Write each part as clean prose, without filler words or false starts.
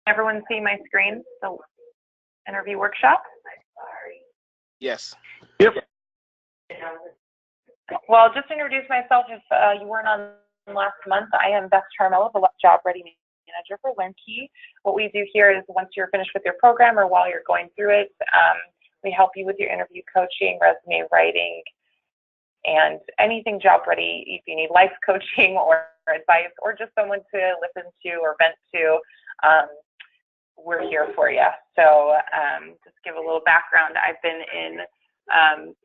Everyone see my screen? The interview workshop? Yes. Yep. Well, just to introduce myself, if you weren't on last month, I am Beth, the Job-ready manager for LearnKey. What we do here is once you're finished with your program or while you're going through it, we help you with your interview coaching, resume writing, and anything job ready. If you need life coaching or advice or just someone to listen to or vent to, we're here for you. So just give a little background. I've been in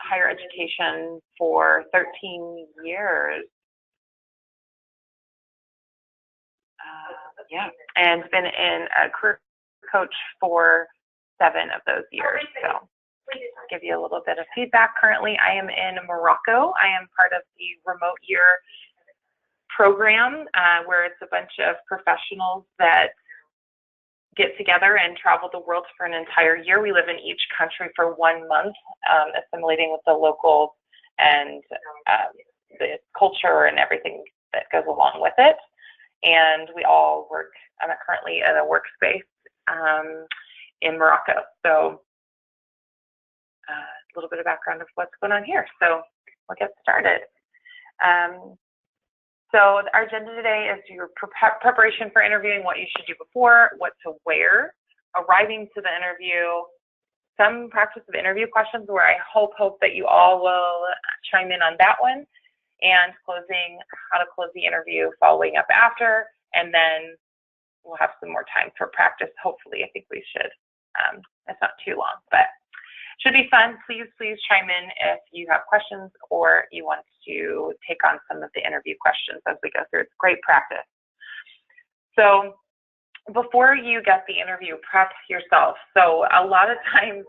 higher education for 13 years. And been in a career coach for 7 of those years. So give you a little bit of feedback. Currently, I am in Morocco. I am part of the remote year program where it's a bunch of professionals that get together and travel the world for an entire year. We live in each country for 1 month, assimilating with the locals and the culture and everything that goes along with it. And we all work, I'm currently in a workspace in Morocco. So a little bit of background of what's going on here. So we'll get started. So our agenda today is your preparation for interviewing, what you should do before, what to wear, arriving to the interview, some practice of interview questions where I hope that you all will chime in on that one, and closing, how to close the interview, following up after, and then we'll have some more time for practice, hopefully. I think we should. It's not too long, but should be fun. Please chime in if you have questions or you want to take on some of the interview questions as we go through. It's great practice. So before you get the interview, prep yourself. So a lot of times,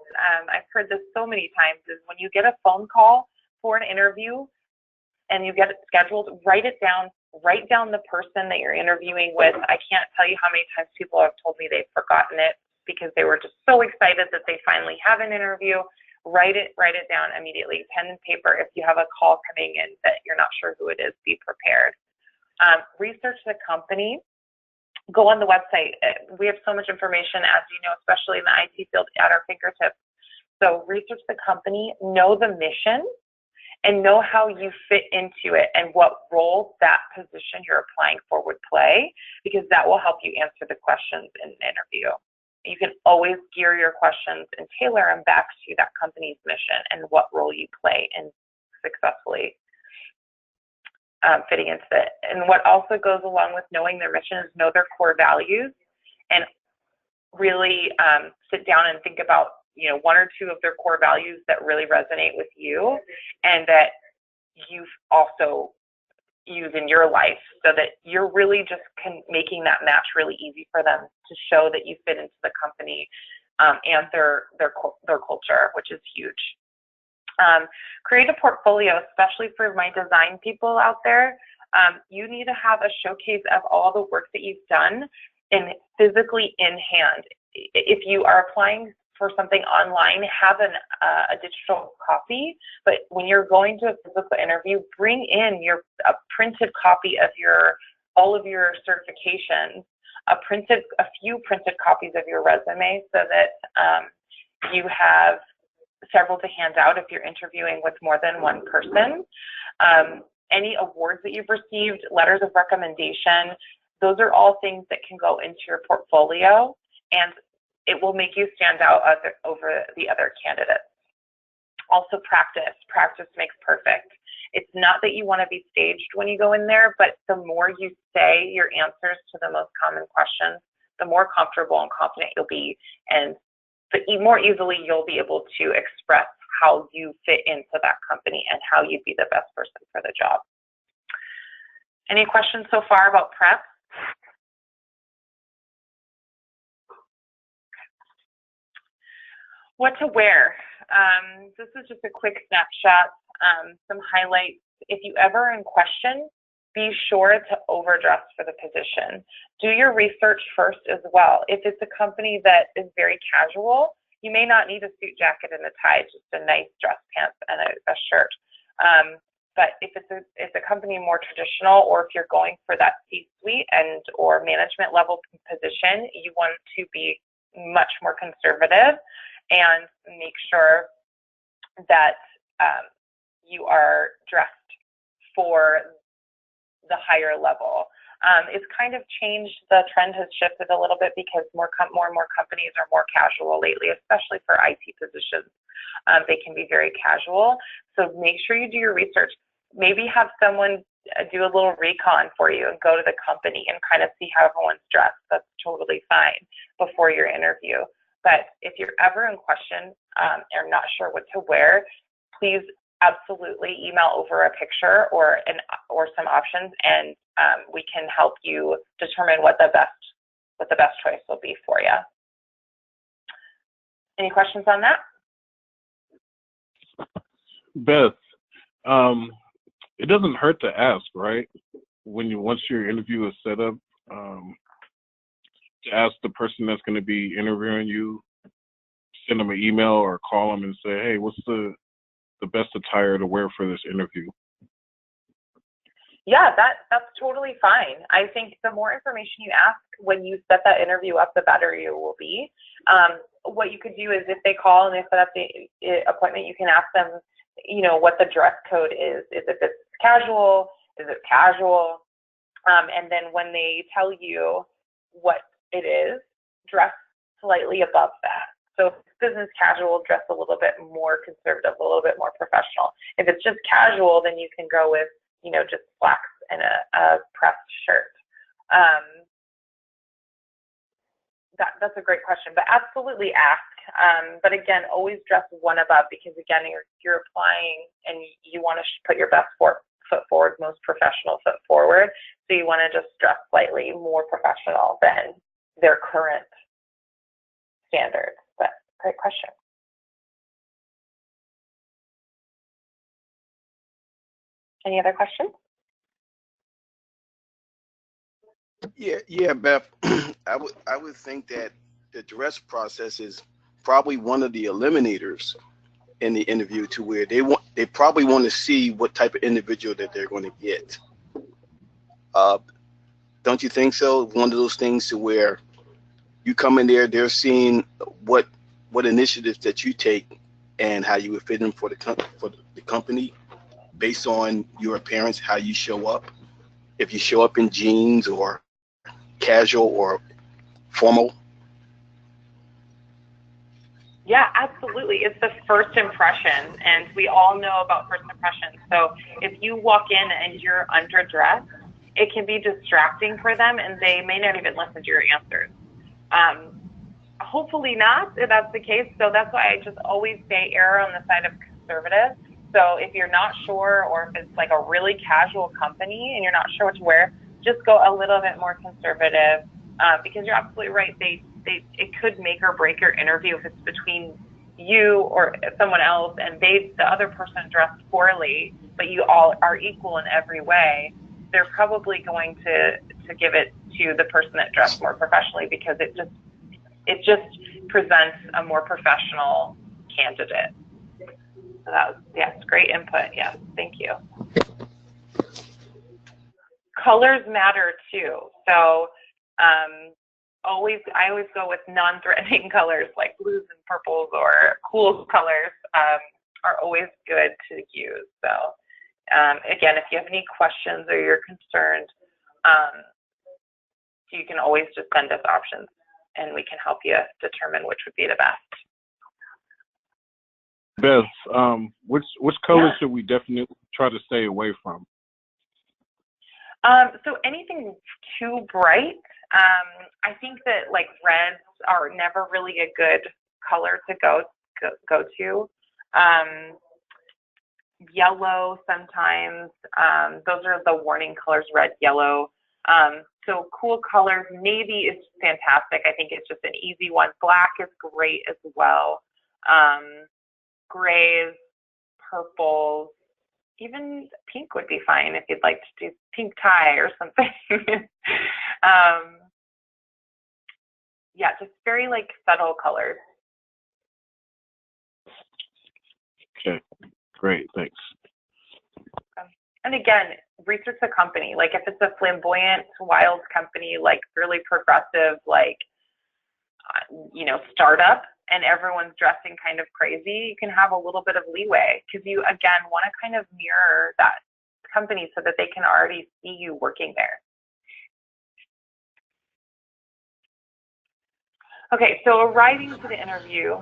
I've heard this so many times, is when you get a phone call for an interview and you get it scheduled, write it down. Write down the person that you're interviewing with. I can't tell you how many times people have told me they've forgotten it because they were just so excited that they finally have an interview. Write it down immediately, pen and paper. If you have a call coming in that you're not sure who it is, be prepared. Research the company. Go on the website. We have so much information, as you know, especially in the IT field, at our fingertips. So research the company, know the mission, and know how you fit into it and what role that position you're applying for would play, because that will help you answer the questions in an interview. You can always gear your questions and tailor them back to that company's mission and what role you play in successfully fitting into it. And what also goes along with knowing their mission is know their core values and really sit down and think about 1 or 2 of their core values that really resonate with you and that you've also used in your life, so that you're really just making that match really easy for them to show that you fit into the company and their culture, which is huge. Create a portfolio, especially for my design people out there. You need to have a showcase of all the work that you've done and physically in hand. If you are applying for something online, have a digital copy, but when you're going to a physical interview, bring in a printed copy of all of your certifications, a few printed copies of your resume, so that you have several to hand out if you're interviewing with more than one person. Any awards that you've received, letters of recommendation, those are all things that can go into your portfolio, and it will make you stand out over the other candidates. Also practice. Practice makes perfect. It's not that you want to be staged when you go in there, but the more you say your answers to the most common questions, the more comfortable and confident you'll be, and the more easily you'll be able to express how you fit into that company and how you'd be the best person for the job. Any questions so far about prep? What to wear. This is just a quick snapshot, some highlights. If you ever in question, be sure to overdress for the position. Do your research first as well. If it's a company that is very casual, you may not need a suit jacket and a tie, just a nice dress pants and a shirt. But if it's a company more traditional, or if you're going for that C-suite and or management level position, you want to be much more conservative and make sure that you are dressed for the higher level. It's kind of changed. The trend has shifted a little bit because more and more companies are more casual lately, especially for IT positions. They can be very casual. So make sure you do your research. Maybe have someone do a little recon for you and go to the company and kind of see how everyone's dressed. That's totally fine before your interview. But if you're ever in question or not sure what to wear, please absolutely email over a picture or some options, and we can help you determine what the best choice will be for you. Any questions on that? Beth, it doesn't hurt to ask, right? Once your interview is set up, to ask the person that's going to be interviewing you, send them an email or call them and say, hey, what's the best attire to wear for this interview? Yeah, that's totally fine. I think the more information you ask when you set that interview up, the better you will be. What you could do is if they call and they set up the appointment, you can ask them, what the dress code is. Is it casual? Is it casual? And then when they tell you what it is, dress slightly above that. So if it's business casual, dress a little bit more conservative, a little bit more professional. If it's just casual, then you can go with, just slacks and a pressed shirt. That's a great question, but absolutely ask. But again, always dress one above, because again, you're applying and you want to put your best foot forward, most professional foot forward. So you want to just dress slightly more professional than their current standards. But great question. Any other questions? Yeah, Beth. I would think that the dress process is probably one of the eliminators in the interview, to where they probably want to see what type of individual that they're going to get. Don't you think so? One of those things to where you come in there, they're seeing what initiatives that you take and how you would fit in for the company based on your appearance, how you show up. If you show up in jeans or casual or formal. Yeah, absolutely. It's the first impression, and we all know about first impressions. So if you walk in and you're underdressed, it can be distracting for them, and they may not even listen to your answers. Hopefully not, if that's the case. So that's why I just always say err on the side of conservative. So if you're not sure, or if it's like a really casual company and you're not sure what to wear, just go a little bit more conservative, because you're absolutely right. It could make or break your interview if it's between you or someone else, and the other person dressed poorly, but you all are equal in every way. They're probably going to give it to the person that dressed more professionally, because it just presents a more professional candidate. So that was, yes, great input. Yes, thank you. Colors matter too. So I always go with non-threatening colors like blues and purples, or cool colors are always good to use. So again, if you have any questions or you're concerned, you can always just send us options, and we can help you determine which would be the best. Beth, which colors should we definitely try to stay away from? So anything too bright. I think that like reds are never really a good color to go to. Yellow sometimes. Those are the warning colors: red, yellow. So cool colors. Navy is fantastic. I think it's just an easy one. Black is great as well. Grays, purples, even pink would be fine if you'd like to do pink tie or something. Yeah, just very like subtle colors. Okay, great, thanks. And again, research the company. Like if it's a flamboyant, wild company, like really progressive, like, startup, and everyone's dressing kind of crazy, you can have a little bit of leeway because you, again, want to kind of mirror that company so that they can already see you working there. Okay, so arriving to the interview.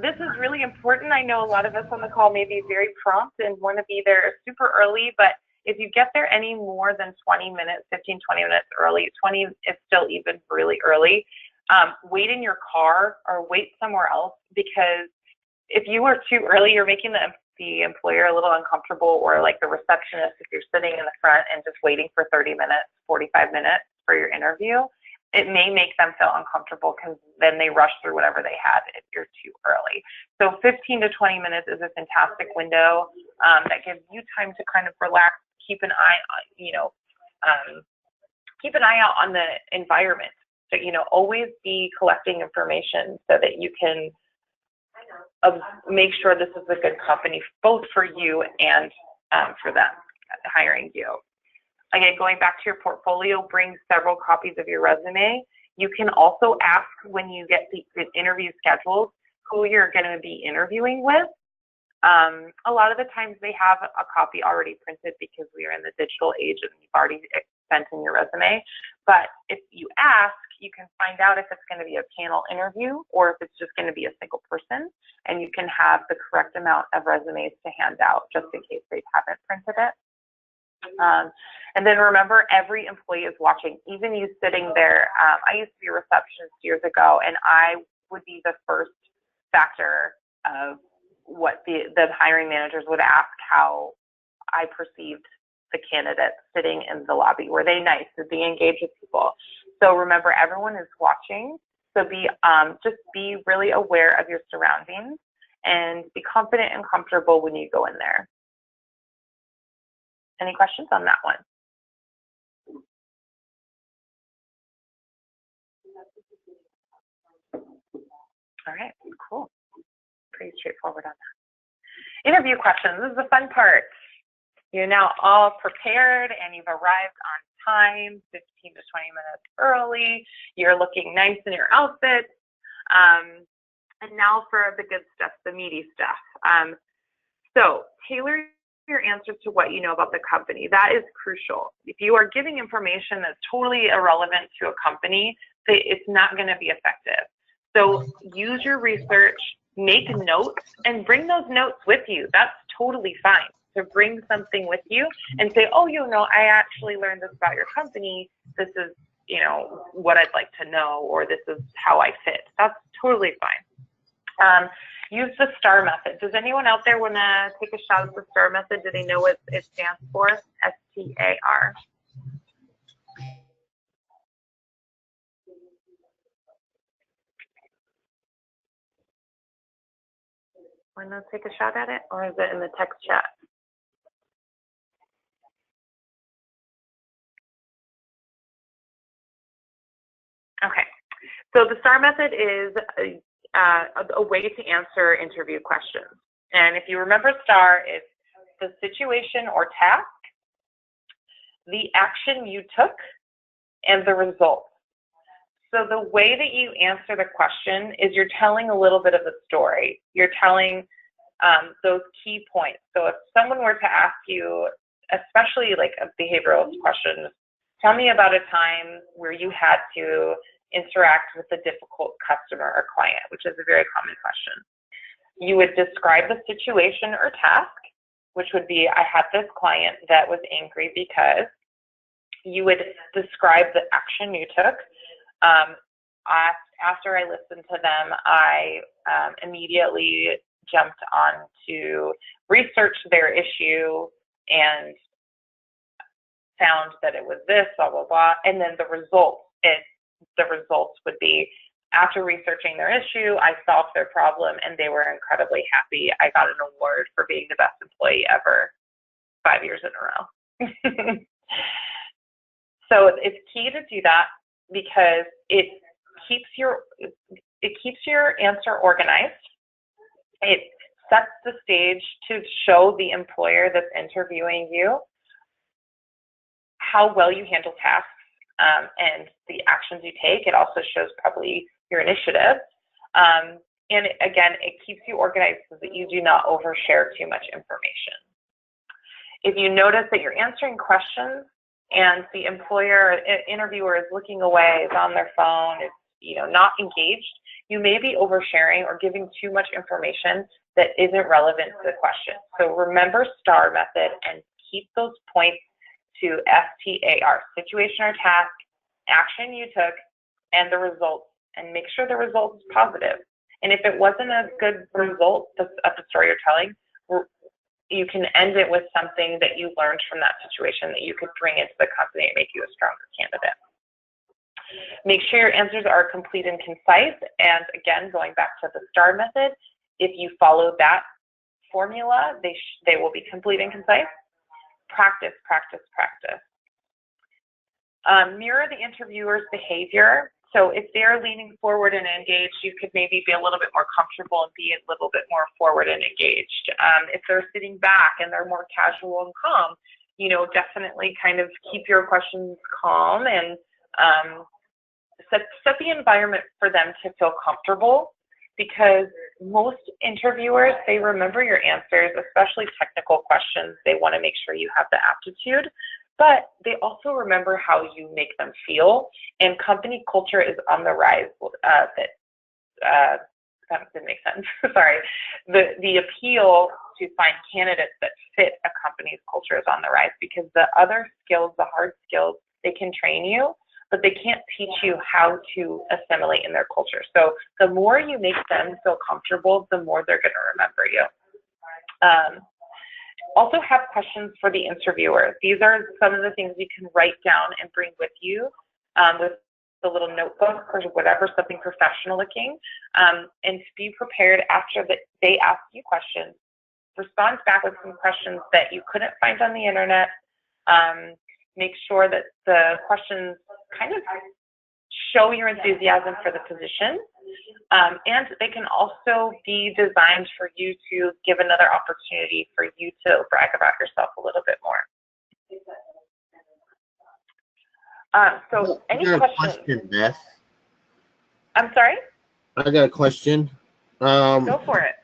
This is really important. I know a lot of us on the call may be very prompt and want to be there super early, but if you get there any more than 20 minutes, 15, 20 minutes early, 20 is still even really early, wait in your car or wait somewhere else, because if you are too early, you're making the employer a little uncomfortable, or like the receptionist, if you're sitting in the front and just waiting for 30 minutes, 45 minutes for your interview, it may make them feel uncomfortable because then they rush through whatever they had if you're too early. So 15 to 20 minutes is a fantastic window that gives you time to kind of relax, keep an eye on, keep an eye out on the environment. So, always be collecting information so that you can make sure this is a good company, both for you and for them hiring you. Again, going back to your portfolio, bring several copies of your resume. You can also ask when you get the interview scheduled who you're going to be interviewing with. A lot of the times they have a copy already printed because we are in the digital age and you've already sent in your resume. But if you ask, you can find out if it's going to be a panel interview or if it's just going to be a single person, and you can have the correct amount of resumes to hand out just in case they haven't printed it. And then remember, every employee is watching, even you sitting there. I used to be a receptionist years ago, and I would be the first factor of what the hiring managers would ask how I perceived the candidates sitting in the lobby. Were they nice? Did they engage with people? So remember, everyone is watching. So just be really aware of your surroundings and be confident and comfortable when you go in there. Any questions on that one? All right, cool. Pretty straightforward on that. Interview questions. This is the fun part. You're now all prepared and you've arrived on time, 15 to 20 minutes early. You're looking nice in your outfit. And now for the good stuff, the meaty stuff. So tailor your answers to what you know about the company. That is crucial. If you are giving information that's totally irrelevant to a company, it's not going to be effective. So use your research, make notes, and bring those notes with you. That's totally fine. So bring something with you and say, oh, I actually learned this about your company. This is, what I'd like to know, or this is how I fit. That's totally fine. Use the STAR method. Does anyone out there want to take a shot at the STAR method? Do they know what it stands for? STAR. Want to take a shot at it, or is it in the text chat? Okay. So the STAR method is a way to answer interview questions. And if you remember STAR, it's the situation or task, the action you took, and the result. So the way that you answer the question is you're telling a little bit of the story. You're telling those key points. So if someone were to ask you, especially like a behavioral question, tell me about a time where you had to interact with a difficult customer or client, which is a very common question. You would describe the situation or task, which would be, I had this client that was angry because. You would describe the action you took. After I listened to them, I immediately jumped on to research their issue and found that it was this, blah, blah, blah. And then the results would be, after researching their issue, I solved their problem and they were incredibly happy. I got an award for being the best employee ever 5 years in a row. So it's key to do that because it keeps your answer organized. It sets the stage to show the employer that's interviewing you how well you handle tasks and the actions you take. It also shows probably your initiative. And again, it keeps you organized so that you do not overshare too much information. If you notice that you're answering questions and the interviewer is looking away, is on their phone, is not engaged, you may be oversharing or giving too much information that isn't relevant to the question. So remember STAR method and keep those points to STAR, situation or task, action you took, and the results, and make sure the result's positive. And if it wasn't a good result of the story you're telling, you can end it with something that you learned from that situation that you could bring into the company and make you a stronger candidate. Make sure your answers are complete and concise. And again, going back to the STAR method, if you follow that formula, they will be complete and concise. Practice, practice, practice. Mirror the interviewer's behavior. So if they're leaning forward and engaged, you could maybe be a little bit more comfortable and be a little bit more forward and engaged. If they're sitting back and they're more casual and calm, definitely kind of keep your questions calm and set the environment for them to feel comfortable, because most interviewers, they remember your answers, especially technical questions. They want to make sure you have the aptitude, but they also remember how you make them feel. And company culture is on the rise. That didn't make sense. Sorry. The appeal to find candidates that fit a company's culture is on the rise, because the other skills, the hard skills, they can train you, but they can't teach you how to assimilate in their culture. So the more you make them feel comfortable, the more they're going to remember you. Also have questions for the interviewer. These are some of the things you can write down and bring with you with a little notebook or whatever, something professional looking, and be prepared after they ask you questions. Respond back with some questions that you couldn't find on the internet. Make sure that the questions kind of show your enthusiasm for the position. And they can also be designed for you to give another opportunity for you to brag about yourself a little bit more. So any questions? Question, Beth. I'm sorry? I got a question. Go for it.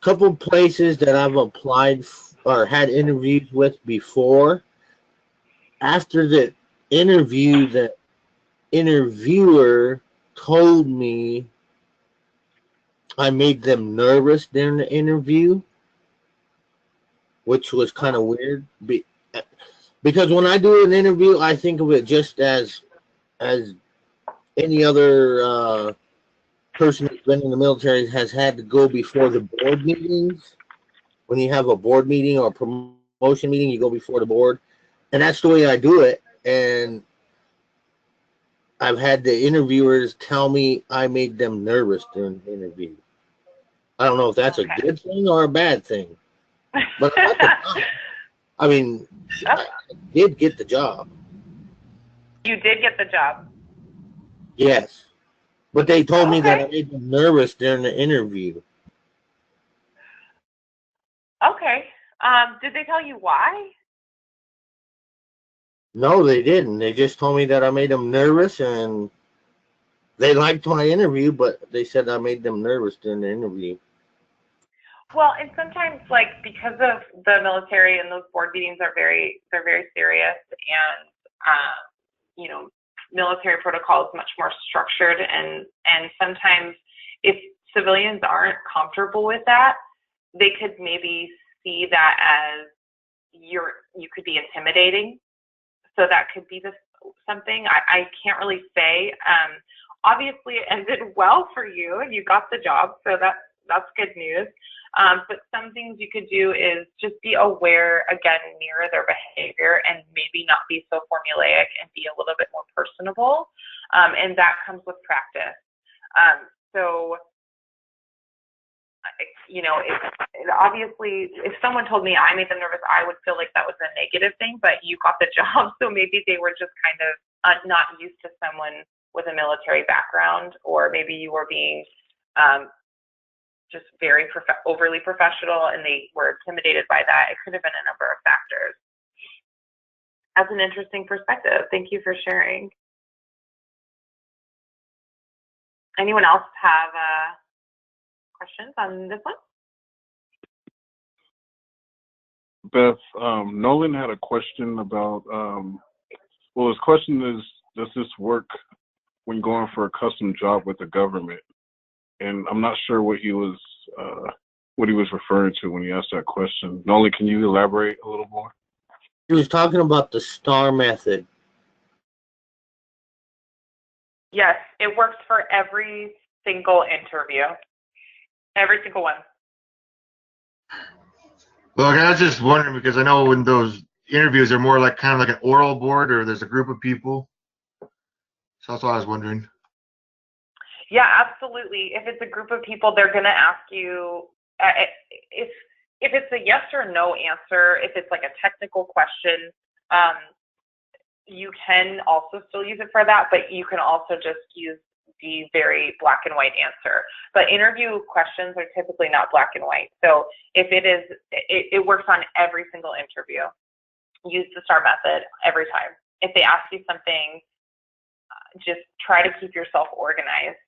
Couple places that I've applied or had interviews with before. After the interview, the interviewer told me I made them nervous during the interview, which was kind of weird. Because when I do an interview, I think of it just as any other person who's been in the military has had to go before the board meetings. When you have a board meeting or a promotion meeting, you go before the board. And that's the way I do it. And I've had the interviewers tell me I made them nervous during the interview. I don't know if that's a good thing or a bad thing. But I mean, I did get the job. You did get the job? Yes. But they told me that I made them nervous during the interview. Okay. Did they tell you why? No, they didn't. They just told me that I made them nervous, and they liked my interview, but they said I made them nervous during the interview. Well, and sometimes, like, because of the military and those board meetings are very serious, and military protocol is much more structured, and sometimes if civilians aren't comfortable with that, they could maybe see that as you could be intimidating. So that could be something. I can't really say. Obviously, it ended well for you, and you got the job, so that's good news. But some things you could do is just be aware, again, mirror their behavior, and maybe not be so formulaic and be a little bit more personable. And that comes with practice. So, obviously, if someone told me I made them nervous, I would feel like that was a negative thing, but you got the job, so maybe they were just kind of not used to someone with a military background, or maybe you were being just very overly professional and they were intimidated by that. It could have been a number of factors. That's an interesting perspective. Thank you for sharing. Anyone else have questions on this one? Beth, Nolan had a question about, well, his question is, does this work when going for a custom job with the government? And I'm not sure what he was referring to when he asked that question. Nolan, can you elaborate a little more? He was talking about the STAR method. Yes, it works for every single interview. Every single one. Well, I was just wondering because I know when those interviews are more like kind of like an oral board or there's a group of people. So that's what I was wondering. Yeah, absolutely. If it's a group of people, they're going to ask you if it's a yes or no answer, if it's like a technical question, you can also still use it for that, but you can also just use the very black and white answer. But interview questions are typically not black and white. So if it is, it works on every single interview. Use the STAR method every time. If they ask you something, just try to keep yourself organized.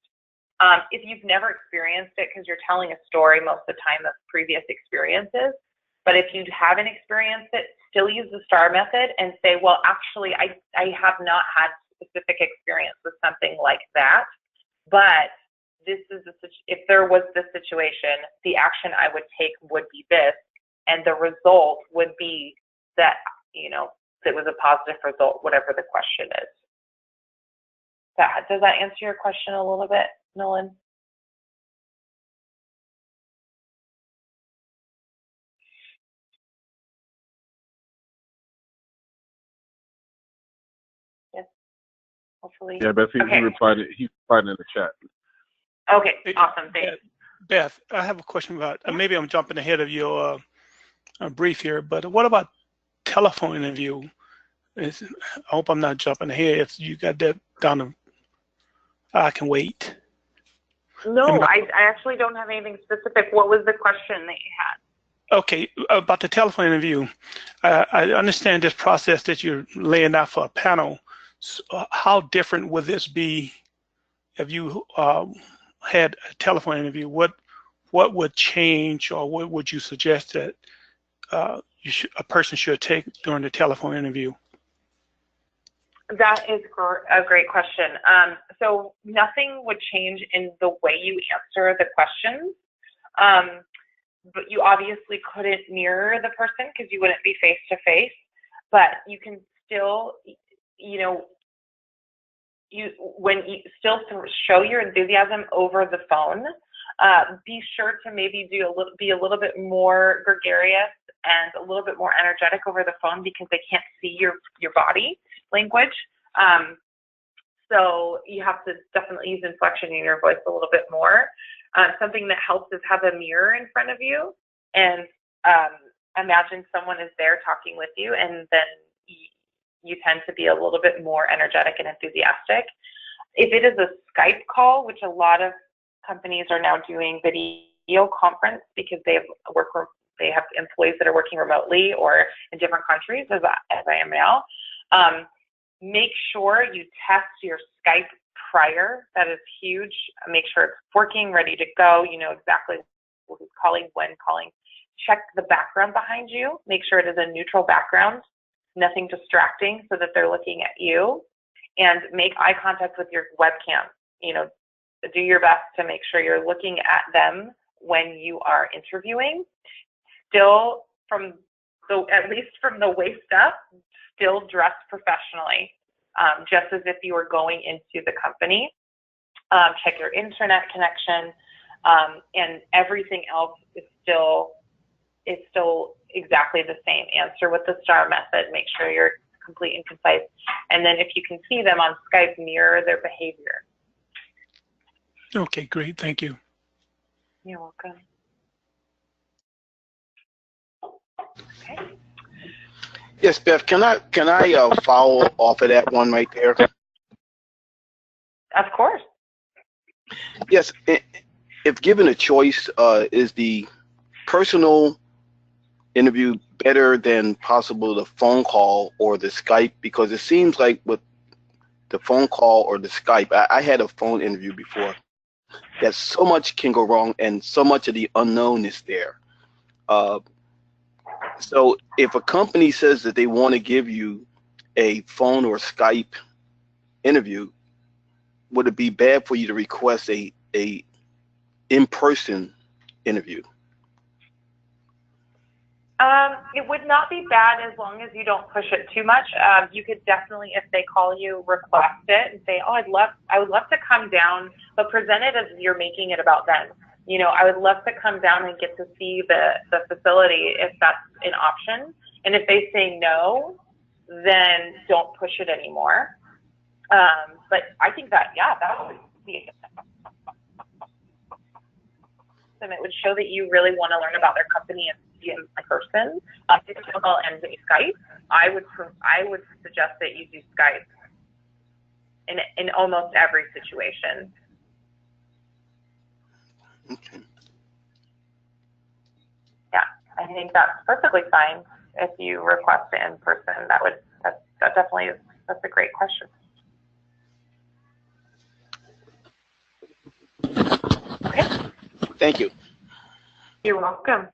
If you've never experienced it, because you're telling a story most of the time of previous experiences, but if you haven't experienced it, still use the STAR method and say, well, actually, I have not had specific experience with something like that, but this is if there was this situation, the action I would take would be this, and the result would be that, it was a positive result, whatever the question is. Does that answer your question a little bit, Nolan? Yes. Hopefully. Yeah, Beth, okay. he replied in the chat. Okay, awesome. Thanks. Beth, I have a question about, maybe I'm jumping ahead of your brief here, but what about telephone interview? I hope I'm not jumping ahead. If you got that down, I can wait. No, I actually don't have anything specific. What was the question that you had? Okay, about the telephone interview. I understand this process that you're laying out for a panel. So how different would this be if you had a telephone interview? What would change, or what would you suggest that a person should take during the telephone interview? That is a great question. So nothing would change in the way you answer the questions, but you obviously couldn't mirror the person because you wouldn't be face to face, but you can still, still show your enthusiasm over the phone. Be sure to maybe be a little bit more gregarious and a little bit more energetic over the phone because they can't see your body language. So you have to definitely use inflection in your voice a little bit more. Something that helps is have a mirror in front of you and imagine someone is there talking with you, and then you tend to be a little bit more energetic and enthusiastic. If it is a Skype call, which a lot of companies are now doing video conference because they have employees that are working remotely or in different countries, as I am now. Make sure you test your Skype prior. That is huge. Make sure it's working, ready to go. You know exactly who's calling, when calling. Check the background behind you. Make sure it is a neutral background, nothing distracting so that they're looking at you. And make eye contact with your webcam. Do your best to make sure you're looking at them when you are interviewing. Still, at least from the waist up, still dress professionally, just as if you were going into the company. Check your internet connection, and everything else is still exactly the same. Answer with the STAR method. Make sure you're complete and concise. And then if you can see them on Skype, mirror their behavior. Okay, great. Thank you. You're welcome. Okay. Yes, Beth, can I follow off of that one right there? Of course. Yes, if given a choice, is the personal interview better than possible the phone call or the Skype? Because it seems like with the phone call or the Skype, I had a phone interview before, that so much can go wrong and so much of the unknown is there. So if a company says that they want to give you a phone or Skype interview, would it be bad for you to request a in-person interview? It would not be bad as long as you don't push it too much. You could definitely, if they call you, request it and say, "Oh, I would love to come down," but present it as you're making it about them. You know, I would love to come down and get to see the facility if that's an option. And if they say no, then don't push it anymore. But I think that, yeah, that would be and it would show that you really want to learn about their company and see in person. If it's phone and Skype, I would suggest that you do Skype in almost every situation. Okay. Yeah, I think that's perfectly fine if you request it in person. That definitely is, that's a great question. Okay. Thank you. You're welcome.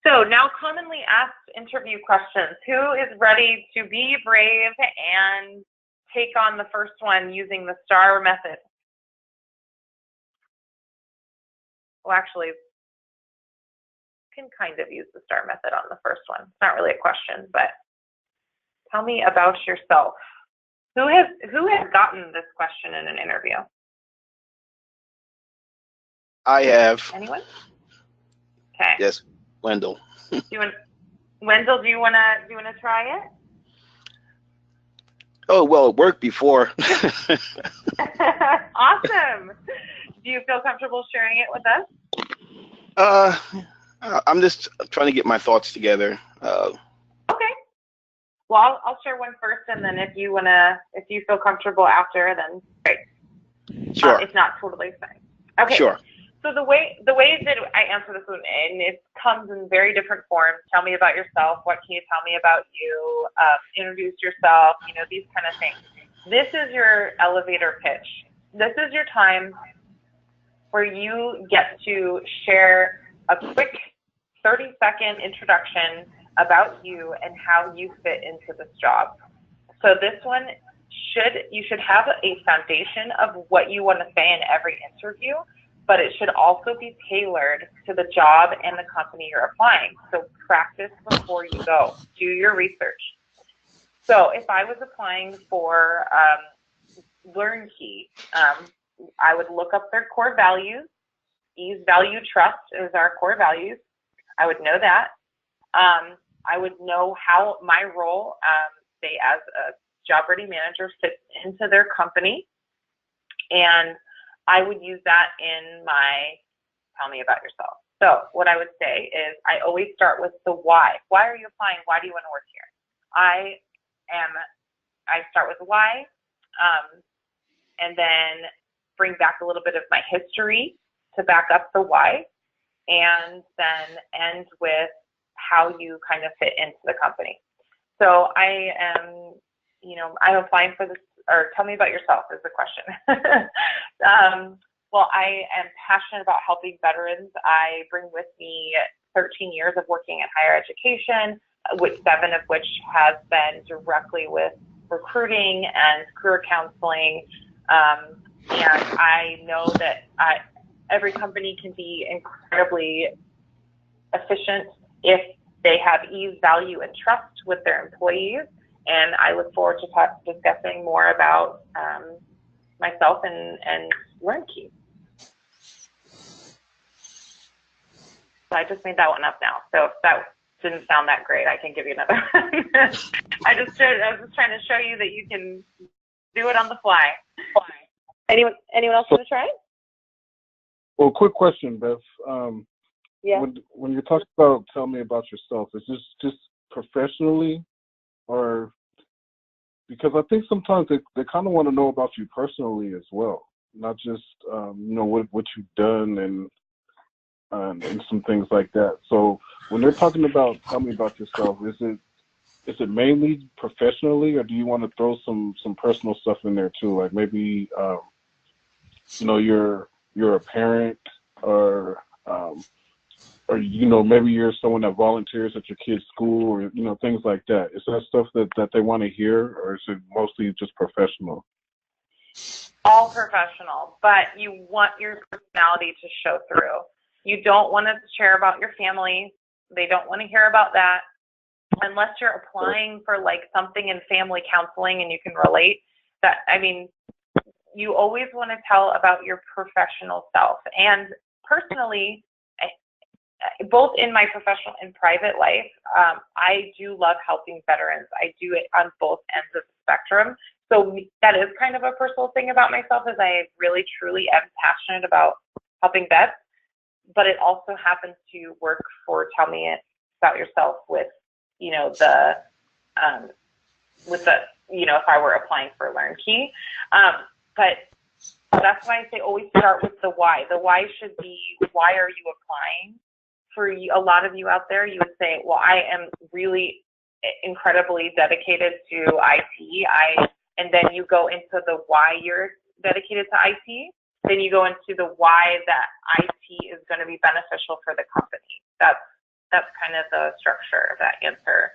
So now commonly asked interview questions. Who is ready to be brave and take on the first one using the STAR method? Well, actually, you can kind of use the STAR method on the first one. It's not really a question, but tell me about yourself. Who has gotten this question in an interview? I have. Anyone? Okay. Yes, Wendell. Wendell, do you wanna try it? Oh, well, it worked before. Awesome. Do you feel comfortable sharing it with us? I'm just trying to get my thoughts together. Okay. Well, I'll share one first, and then if you feel comfortable after, then great. Sure. If not, totally fine. Okay. Sure. So the way that I answer this one, and it comes in very different forms. Tell me about yourself. What can you tell me about you? Introduce yourself. You know, these kind of things. This is your elevator pitch. This is your time where you get to share a quick 30-second introduction about you and how you fit into this job. So this one you should have a foundation of what you want to say in every interview, but it should also be tailored to the job and the company you're applying. So practice before you go. Do your research. So if I was applying for LearnKey, I would look up their core values. Ease, value, trust is our core values. I would know that. I would know how my role, say as a job-ready manager, fits into their company. And I would use that in my tell me about yourself. So what I would say is I always start with the why. Why are you applying? Why do you want to work here? I start with the why, and then bring back a little bit of my history to back up the why, and then end with how you kind of fit into the company. So I'm applying for this, or tell me about yourself is the question. Well, I am passionate about helping veterans. I bring with me 13 years of working in higher education, with 7 of which has been directly with recruiting and career counseling. And I know that every company can be incredibly efficient if they have ease, value, and trust with their employees. And I look forward to discussing more about myself and LearnKey. So I just made that one up now. So if that didn't sound that great, I can give you another one. I was just trying to show you that you can do it on the fly. Anyone else want to try it? Well, quick question, Beth. Yeah. When you're talking about tell me about yourself, is this just professionally, or because I think sometimes they kind of want to know about you personally as well. not just what you've done and some things like that. So when they're talking about, tell me about yourself, is it mainly professionally, or do you want to throw some personal stuff in there too? Like maybe you're a parent, or maybe you're someone that volunteers at your kid's school, or things like that. Is that stuff that they want to hear, or is it mostly just professional? All professional, but you want your personality to show through. You don't want to share about your family. They don't want to hear about that unless you're applying for like something in family counseling and you can relate. You always want to tell about your professional self. And personally, both in my professional and private life, I do love helping veterans. I do it on both ends of the spectrum. So that is kind of a personal thing about myself, is I really, truly am passionate about helping vets, but it also happens to work for Tell Me About Yourself with, if I were applying for LearnKey. But that's why I say always start with the why. The why should be, why are you applying? For a lot of you out there, you would say, well, I am really incredibly dedicated to IT. And then you go into the why you're dedicated to IT. Then you go into the why that IT is going to be beneficial for the company. That's kind of the structure of that answer.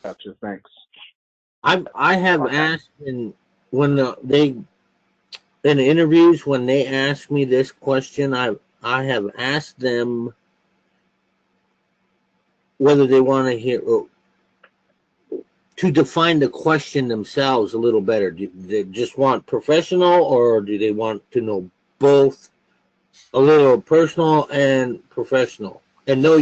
Gotcha. Thanks. I have asked in interviews, when they ask me this question, I have asked them whether they want to hear, to define the question themselves a little better. Do they just want professional, or do they want to know both, a little personal and professional? And they'll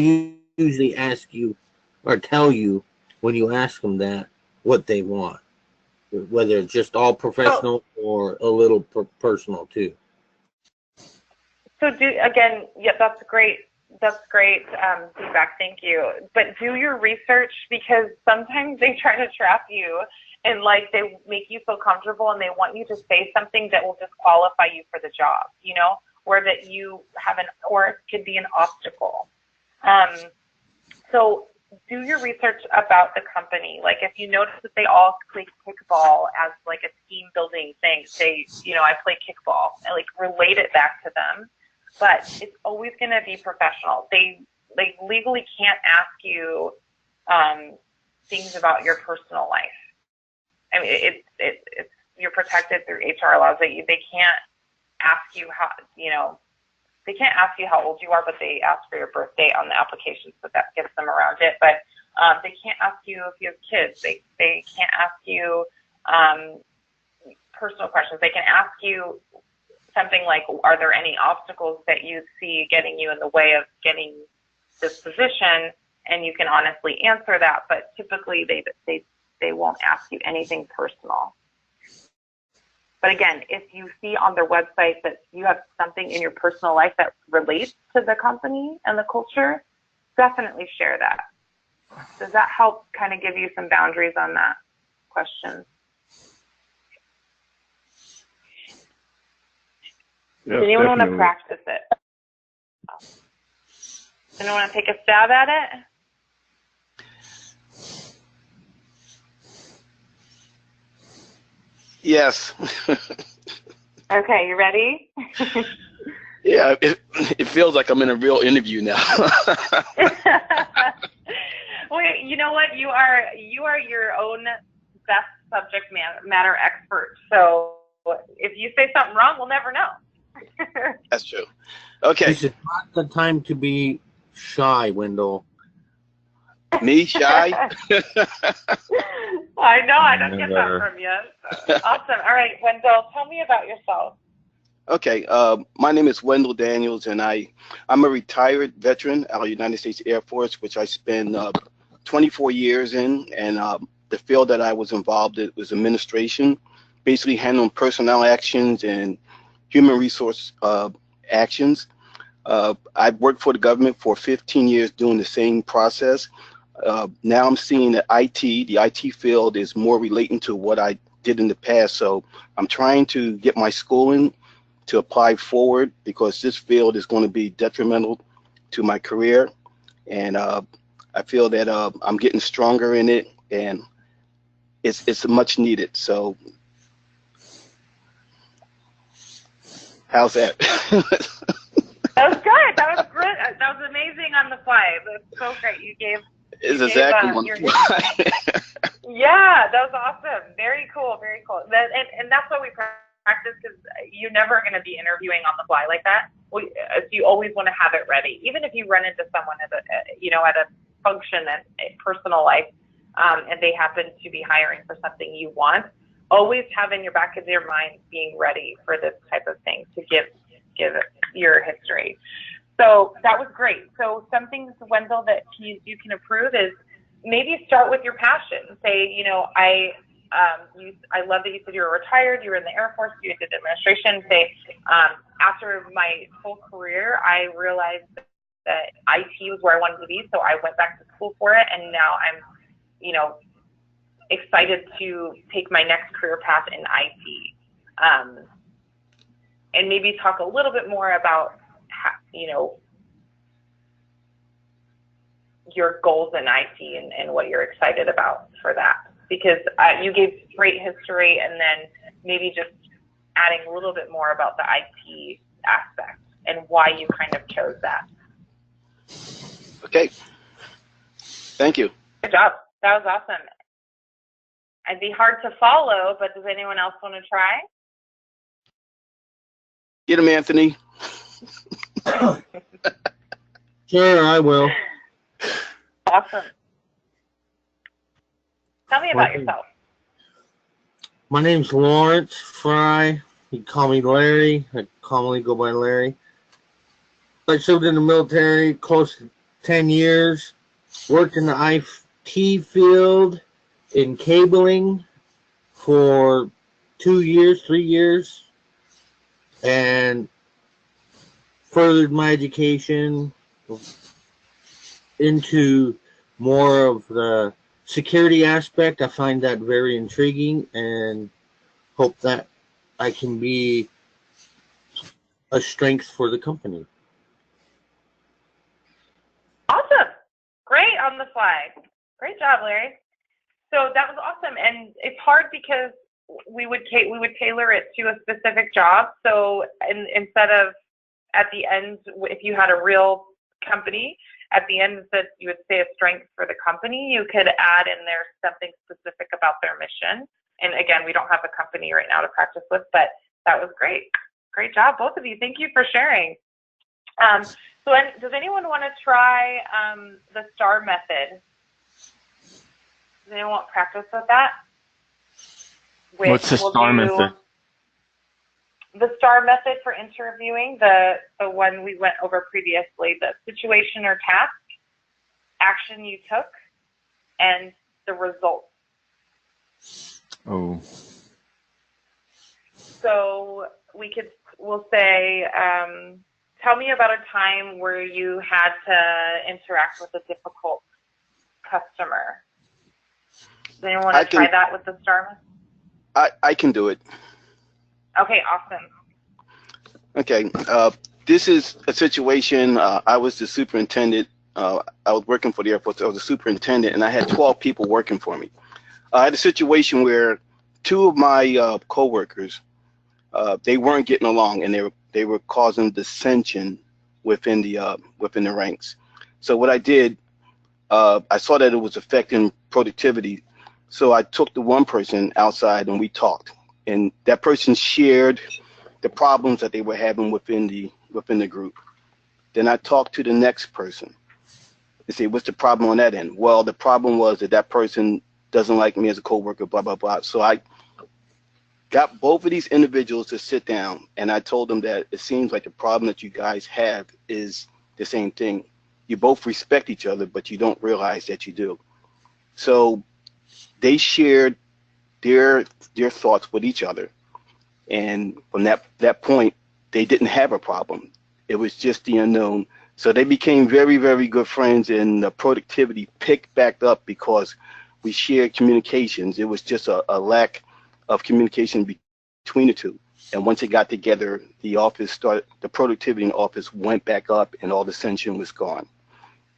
usually ask you or tell you when you ask them that what they want, whether it's just all professional or a little personal too. So that's great. That's great feedback. Thank you. But do your research, because sometimes they try to trap you and they make you feel comfortable and they want you to say something that will disqualify you for the job, or that you have or it could be an obstacle. So do your research about the company. If you notice that they all play kickball as a team building thing, say, I play kickball, and relate it back to them. But it's always going to be professional. They legally can't ask you things about your personal life. I mean, you're protected through HR laws. They can't ask you they can't ask you how old you are, but they ask for your birth date on the application, so that gets them around it. But they can't ask you if you have kids. They can't ask you personal questions. They can ask you something like, are there any obstacles that you see getting you in the way of getting this position? And you can honestly answer that, but typically they won't ask you anything personal. But again, if you see on their website that you have something in your personal life that relates to the company and the culture, definitely share that. Does that help kind of give you some boundaries on that question? Yes, Does anyone want to definitely. practice it? Does anyone want to take a stab at it? Yes. Okay, you ready? Yeah, it feels like I'm in a real interview now. Well, you know what? You are your own best subject matter expert. So if you say something wrong, we'll never know. That's true. Okay. This is not the time to be shy, Wendell. Me, shy? I know, I don't get that from you. Awesome. All right, Wendell, tell me about yourself. Okay, my name is Wendell Daniels, and I'm a retired veteran out of the United States Air Force, which I spent 24 years in, and the field that I was involved in was administration, basically handling personnel actions and human resource actions. I've worked for the government for 15 years doing the same process. Now I'm seeing that the IT field is more relating to what I did in the past. So I'm trying to get my schooling to apply forward because this field is going to be detrimental to my career. And I feel that I'm getting stronger in it, and it's much needed. So how's that? That was good. That was great. That was amazing on the fly. That's so great. You gave. It's exactly on the fly. Yeah, that was awesome. Very cool. Very cool. And that's why we practice, because you're never going to be interviewing on the fly like that. So you always want to have it ready, even if you run into someone at a function and personal life, and they happen to be hiring for something you want. Always have in your back of your mind being ready for this type of thing to give your history. So that was great. So some things, Wenzel, that you can approve is maybe start with your passion. Say, I love that you said you were retired, you were in the Air Force, you did administration. Say, after my whole career, I realized that IT was where I wanted to be, so I went back to school for it, and now I'm, excited to take my next career path in IT. And maybe talk a little bit more about, your goals in IT and what you're excited about for that. Because you gave great history, and then maybe just adding a little bit more about the IT aspect and why you kind of chose that. Okay. Thank you. Good job. That was awesome. It'd be hard to follow, but does anyone else want to try? Get him, Anthony. Sure, I will. Awesome. Tell me about yourself. My name's Lawrence Fry. You can call me Larry. I commonly go by Larry. I served in the military close to 10 years. Worked in the IT field in cabling for 2 years, 3 years, and furthered my education into more of the security aspect. I find that very intriguing and hope that I can be a strength for the company. Awesome. Great on the fly. Great job, Larry. So that was awesome. And it's hard because we would tailor it to a specific job. So instead of at the end, if you had a real company, at the end that you would say a strength for the company, you could add in there something specific about their mission. And again, we don't have a company right now to practice with, but that was great. Great job, both of you. Thank you for sharing. So does anyone want to try the STAR method? Does anyone want practice with that? What's the STAR method? The STAR method for interviewing, the one we went over previously, the situation or task, action you took, and the result. Oh. So we'll say, tell me about a time where you had to interact with a difficult customer. Does anyone want to try that with the STAR method? I can do it. Okay, awesome. Okay, this is a situation. I was the superintendent. I was working for the Air Force. I was a superintendent, and I had 12 people working for me. I had a situation where two of my coworkers, they weren't getting along, and they were causing dissension within the ranks. So what I did, I saw that it was affecting productivity. So I took the one person outside and we talked, and that person shared the problems that they were having within the group. Then I talked to the next person and say, what's the problem on that end? Well, the problem was that person doesn't like me as a coworker, blah, blah, blah. So I got both of these individuals to sit down, and I told them that it seems like the problem that you guys have is the same thing. You both respect each other, but you don't realize that you do. So they shared their thoughts with each other. And from that point, they didn't have a problem. It was just the unknown. So they became very, very good friends, and the productivity picked back up because we shared communications. It was just a lack of communication between the two. And once it got together, the productivity in the office went back up and all the tension was gone.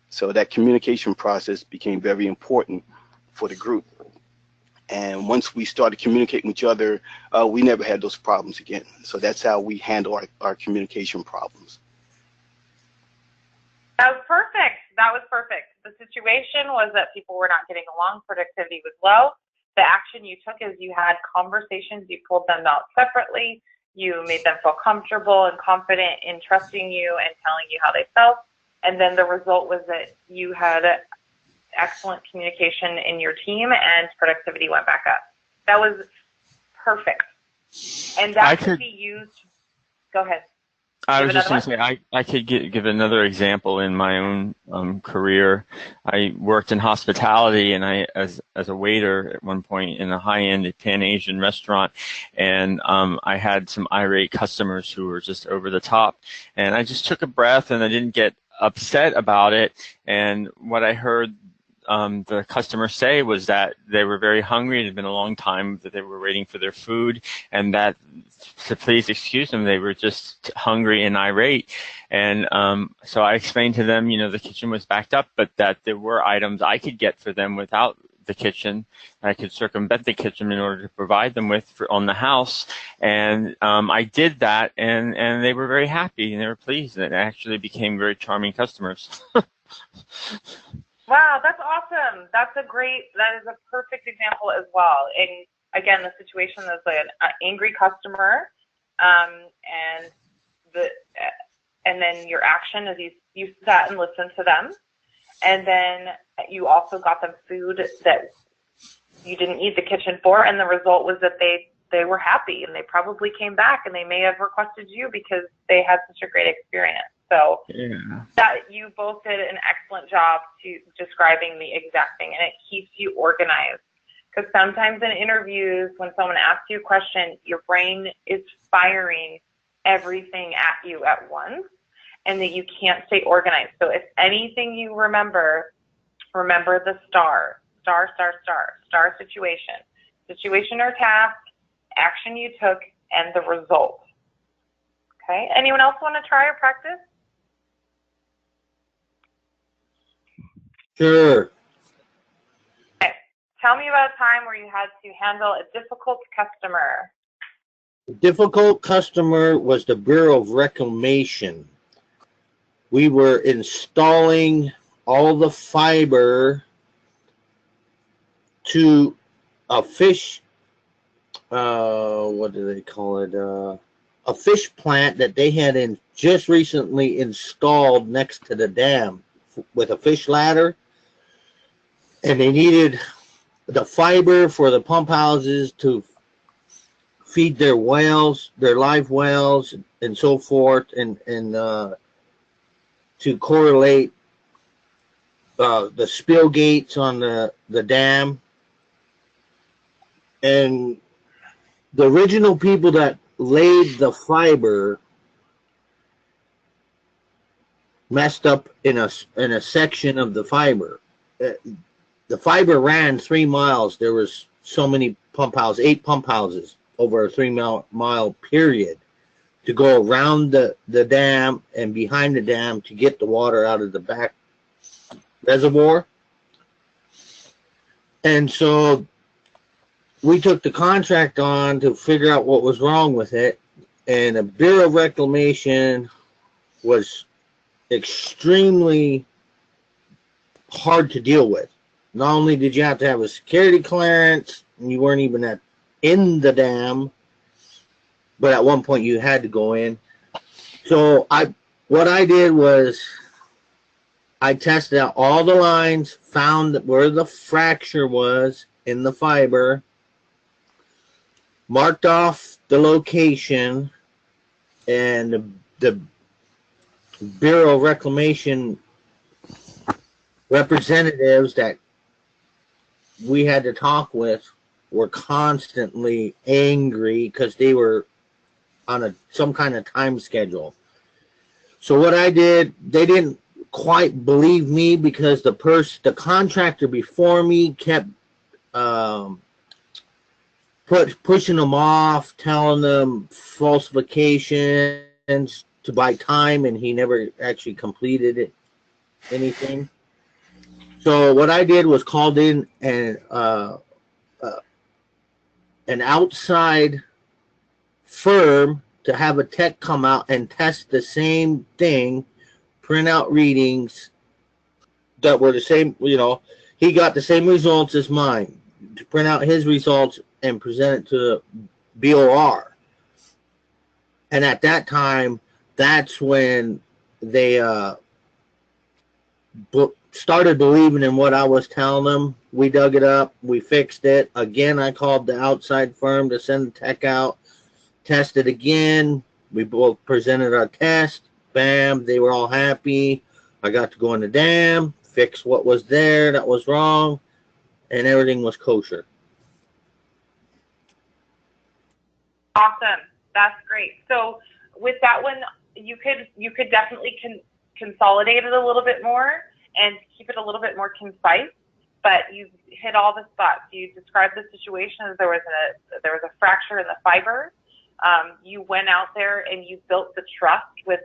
So that communication process became very important for the group. And once we started communicating with each other, we never had those problems again. So that's how we handle our communication problems. That was perfect. That was perfect. The situation was that people were not getting along. Productivity was low. The action you took is you had conversations. You pulled them out separately. You made them feel comfortable and confident in trusting you and telling you how they felt. And then the result was that you had excellent communication in your team and productivity went back up. That was perfect. And that could be used. Go ahead. I was just going to say, I could give another example in my own career. I worked in hospitality, and I as a waiter at one point in a high-end Pan-Asian restaurant, and I had some irate customers who were just over the top, and I just took a breath, and I didn't get upset about it. And what I heard the customer say was that they were very hungry. It had been a long time that they were waiting for their food, and that, to please excuse them, they were just hungry and irate. And so I explained to them, the kitchen was backed up, but that there were items I could get for them without the kitchen. I could circumvent the kitchen in order to provide them with on the house. And I did that, and they were very happy and they were pleased. And it actually became very charming customers. Wow, that's awesome. That is a perfect example as well. And again, the situation is an angry customer, and then your action is you sat and listened to them, and then you also got them food that you didn't need the kitchen for, and the result was that they were happy, and they probably came back, and they may have requested you because they had such a great experience. So that you both did an excellent job to describing the exact thing, and it keeps you organized. Because sometimes in interviews, when someone asks you a question, your brain is firing everything at you at once, and that you can't stay organized. So if anything you remember the star situation or task, action you took, and the result. Okay, anyone else want to try or practice? Sure. Okay. Tell me about a time where you had to handle a difficult customer. The difficult customer was the Bureau of Reclamation. We were installing all the fiber to a fish, what do they call it? A fish plant that they had just recently installed next to the dam with a fish ladder. And they needed the fiber for the pump houses to feed their wells, their live wells, and so forth, and to correlate the spill gates on the dam. And the original people that laid the fiber messed up in a section of the fiber. The fiber ran 3 miles. There was so many pump houses, 8 pump houses over a 3-mile period to go around the dam and behind the dam to get the water out of the back reservoir. And so we took the contract on to figure out what was wrong with it. And the Bureau of Reclamation was extremely hard to deal with. Not only did you have to have a security clearance, and you weren't even in the dam, but at one point you had to go in. So what I did was I tested out all the lines, found where the fracture was in the fiber, marked off the location, and the Bureau of Reclamation representatives that we had to talk with were constantly angry because they were on some kind of time schedule. So what I did, they didn't quite believe me because the contractor before me kept pushing them off, telling them falsifications to buy time, and he never actually completed anything. So what I did was called in an outside firm to have a tech come out and test the same thing, print out readings that were the same. He got the same results as mine, to print out his results and present it to BOR. And at that time, that's when they started believing in what I was telling them. We dug it up. We fixed it. Again, I called the outside firm to send the tech out. Tested again. We both presented our test. Bam. They were all happy. I got to go in the dam, fix what was there that was wrong, and everything was kosher. Awesome. That's great. So with that one, you could definitely consolidate it a little bit more and keep it a little bit more concise. But you hit all the spots. You described the situation as there was a fracture in the fiber. You went out there and you built the trust with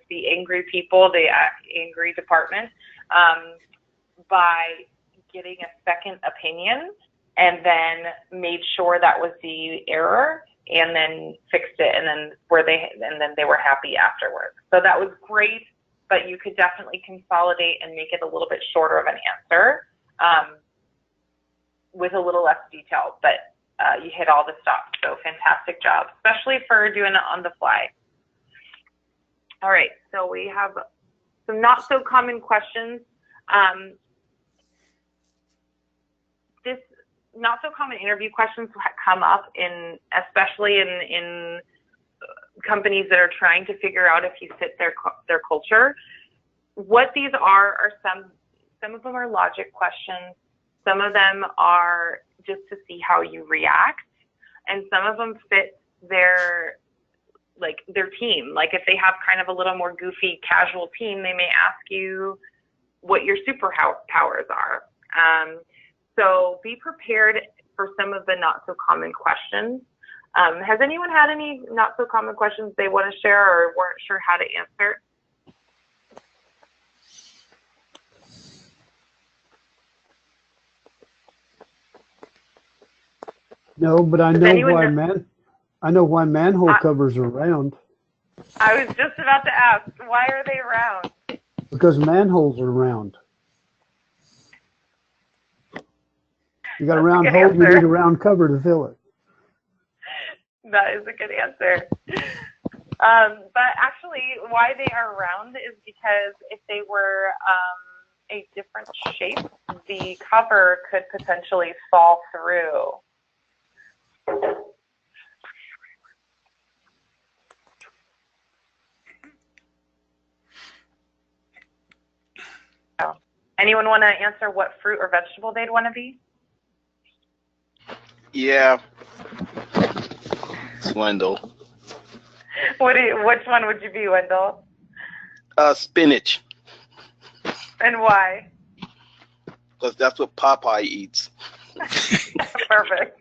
the angry people, the angry department, by getting a second opinion, and then made sure that was the error, and then fixed it, and then they were happy afterwards. So that was great, but you could definitely consolidate and make it a little bit shorter of an answer, with a little less detail. But you hit all the stops, so fantastic job, especially for doing it on the fly. All right, so we have some not so common questions. This not so common interview questions come up especially in companies that are trying to figure out if you fit their culture. What these are some of them are logic questions. Some of them are just to see how you react, and some of them fit their team. Like if they have kind of a little more goofy, casual team, they may ask you what your superpowers are. So be prepared for some of the not so common questions. Has anyone had any not so common questions they want to share or weren't sure how to answer? No, but I know why manhole covers are round. I was just about to ask, why are they round? Because manholes are round. You got a round hole, you need a round cover to fill it. That is a good answer. But actually, why they are round is because if they were a different shape, the cover could potentially fall through. Anyone want to answer what fruit or vegetable they'd want to be? Yeah. It's Wendell. Which one would you be, Wendell? Spinach. And why? Because that's what Popeye eats. Perfect.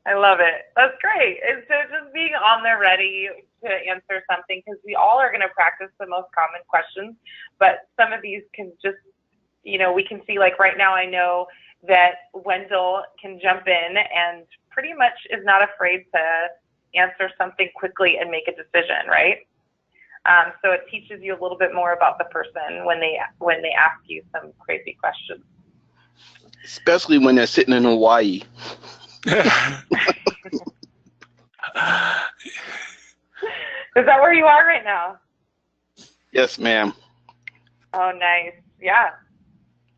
I love it. That's great. And so just being on there ready to answer something, because we all are going to practice the most common questions, but some of these can just, we can see, like right now I know that Wendell can jump in and pretty much is not afraid to answer something quickly and make a decision, right? So it teaches you a little bit more about the person when they ask you some crazy questions. Especially when they're sitting in Hawaii. Is that where you are right now? Yes, ma'am. Oh, nice. Yeah.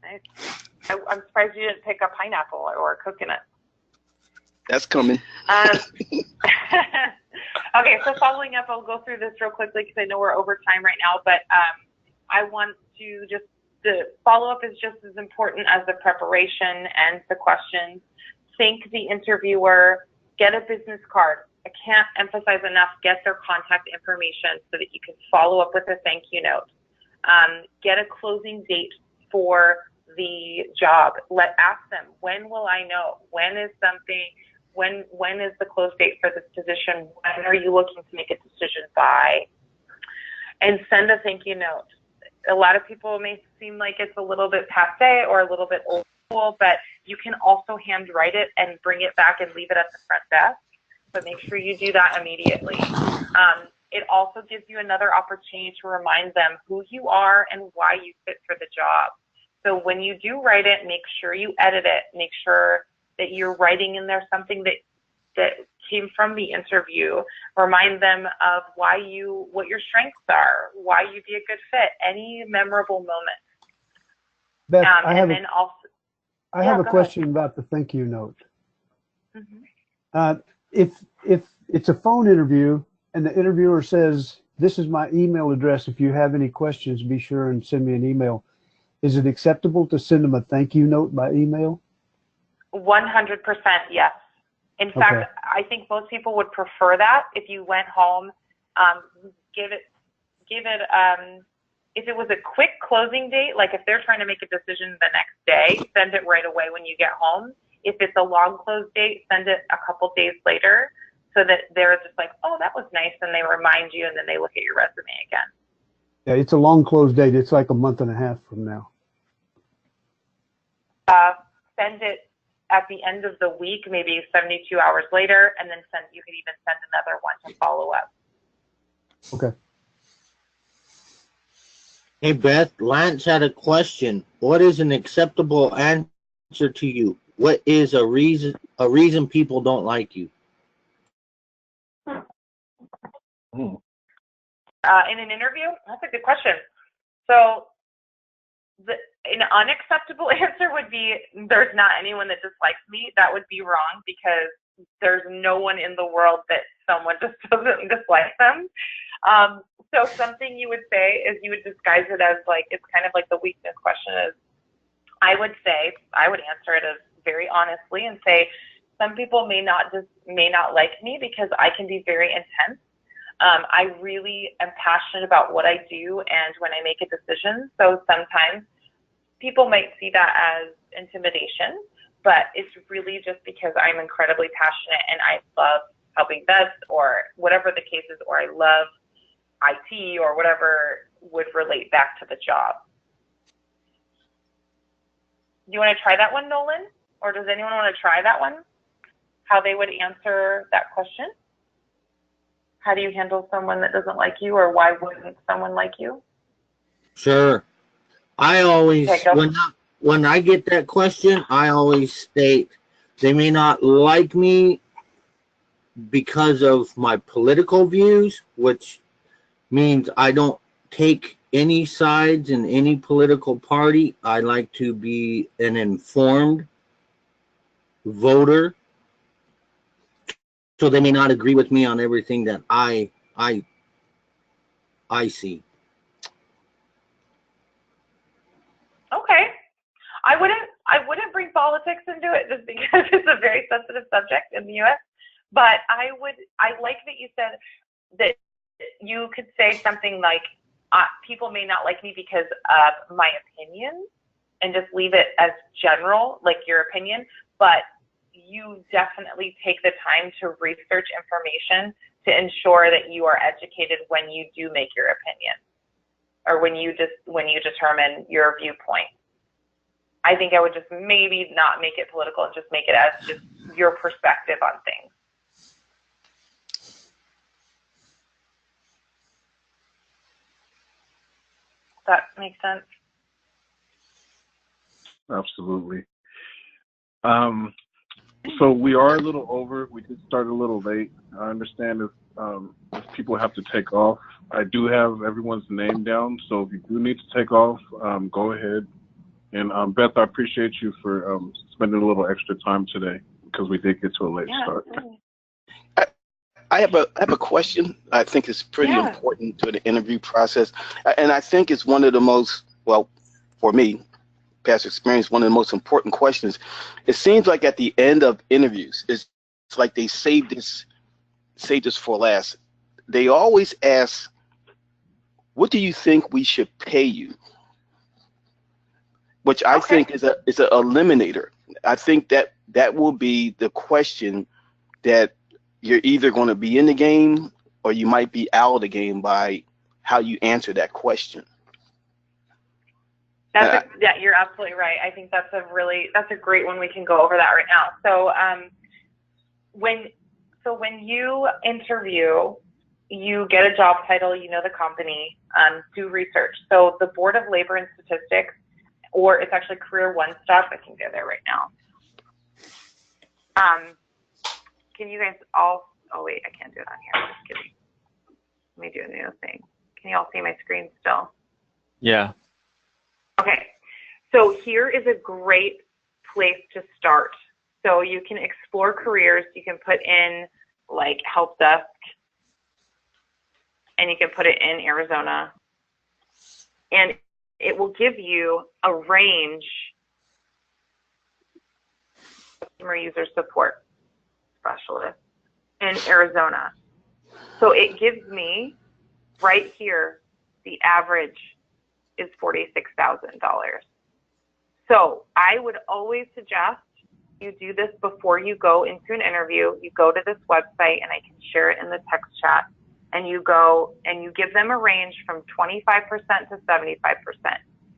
Nice. I'm surprised you didn't pick a pineapple or a coconut. That's coming. Okay, so following up, I'll go through this real quickly because I know we're over time right now, but I want to the follow-up is just as important as the preparation and the questions. Thank the interviewer, get a business card. I can't emphasize enough, get their contact information so that you can follow up with a thank you note. Get a closing date for the job. Ask them, when will I know? When is something When is the close date for this position? When are you looking to make a decision by? And send a thank you note. A lot of people may seem like it's a little bit passe or a little bit old school, but you can also handwrite it and bring it back and leave it at the front desk. But make sure you do that immediately. It also gives you another opportunity to remind them who you are and why you fit for the job. So when you do write it, make sure you edit it. Make sure that you're writing in there something that came from the interview. Remind them of what your strengths are, why you'd be a good fit, any memorable moment. Beth, I have a question about the thank you note. Mm-hmm. If it's a phone interview and the interviewer says, "This is my email address. If you have any questions, be sure and send me an email." Is it acceptable to send them a thank you note by email? 100% yes. In fact, I think most people would prefer that. If you went home, give it. If it was a quick closing date, like if they're trying to make a decision the next day, send it right away when you get home. If it's a long close date, send it a couple days later, so that they're just like, oh, that was nice, and they remind you, and then they look at your resume again. Yeah, it's a long close date. It's like a month and a half from now. Send it at the end of the week, maybe 72 hours later, and then you can even send another one to follow up. Okay. Hey, Beth, Lance had a question. What is an acceptable answer to you? What is a reason people don't like you? In an interview? That's a good question. So an unacceptable answer would be, there's not anyone that dislikes me. That would be wrong, because there's no one in the world that someone just doesn't dislike them. So something you would say is, you would disguise it as like, it's kind of like the weakness question is, I would answer it as very honestly and say, some people may not like me because I can be very intense. I really am passionate about what I do and when I make a decision. So sometimes people might see that as intimidation, but it's really just because I'm incredibly passionate and I love helping Beth or whatever the case is, or I love IT or whatever would relate back to the job. Do you want to try that one, Nolan? Or does anyone want to try that one? How they would answer that question? How do you handle someone that doesn't like you, or why wouldn't someone like you? Sure. I always, when I get that question, I always state they may not like me because of my political views, which means I don't take any sides in any political party. I like to be an informed voter. So they may not agree with me on everything that I see. Okay. I wouldn't bring politics into it just because it's a very sensitive subject in the US. But I like that you said that you could say something like, people may not like me because of my opinion, and just leave it as general, like your opinion, but you definitely take the time to research information to ensure that you are educated when you do make your opinion, or when you determine your viewpoint. I think I would just maybe not make it political and just make it as just your perspective on things. That makes sense. Absolutely. So we are a little over. We did start a little late. I understand if people have to take off. I do have everyone's name down, so if you do need to take off, go ahead. And Beth, I appreciate you for spending a little extra time today, because we did get to a late start. I have a question. I think it's pretty important to the interview process, and I think it's one of the most, well, for me, past experience, one of the most important questions. It seems like at the end of interviews, it's like they save this for last. They always ask, "What do you think we should pay you?" Which I think is an eliminator. I think that will be the question that you're either going to be in the game or you might be out of the game by how you answer that question. Yeah, you're absolutely right. I think that's a great one. We can go over that right now. So when you interview, you get a job title, you know the company, do research. So the Board of Labor and Statistics, or it's actually Career One Stop. I can go there right now. Can you guys all? Oh wait, I can't do it on here. I'm just kidding. Let me do a new thing. Can you all see my screen still? Yeah. Okay, so here is a great place to start. So you can explore careers. You can put in like help desk, and you can put it in Arizona, and it will give you a range of customer user support specialist in Arizona. So it gives me right here, the average is $46,000. So I would always suggest you do this before you go into an interview. You go to this website, and I can share it in the text chat, and you go and you give them a range from 25% to 75%.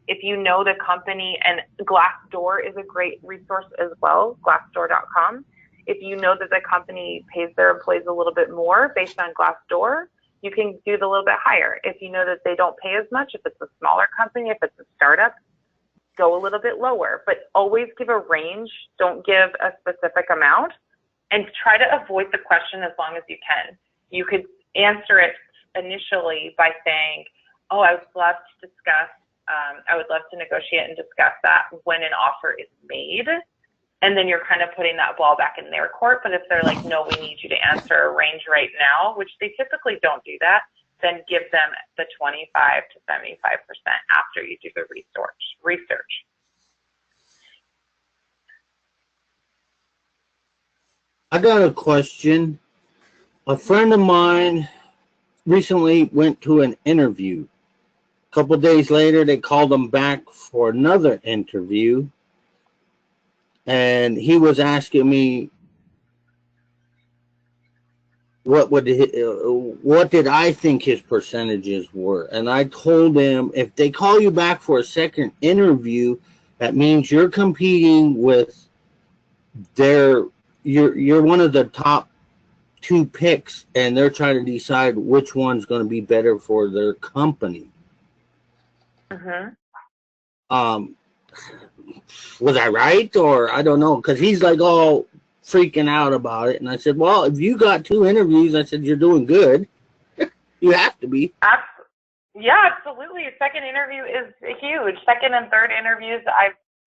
If you know the company, and Glassdoor is a great resource as well, glassdoor.com. If you know that the company pays their employees a little bit more based on Glassdoor, you can do it a little bit higher. If you know that they don't pay as much, if it's a smaller company, if it's a startup, go a little bit lower. But always give a range. Don't give a specific amount, and try to avoid the question as long as you can. You could answer it initially by saying, oh, I would love to discuss, I would love to negotiate and discuss that when an offer is made. And then you're kind of putting that ball back in their court. But if they're like, no, we need you to answer a range right now, which they typically don't do that, then give them the 25 to 75% after you do the research. I got a question. A friend of mine recently went to an interview. A couple of days later, they called him back for another interview. And he was asking me what did I think his percentages were. And I told him, if they call you back for a second interview, that means you're competing with you're one of the top 2 picks, and they're trying to decide which one's going to be better for their company. Was I right, or I don't know, because he's like all freaking out about it. And I said, well, if you got 2 interviews, I said, you're doing good. You have to be. Yeah, absolutely. Second interview is huge. Second and third interviews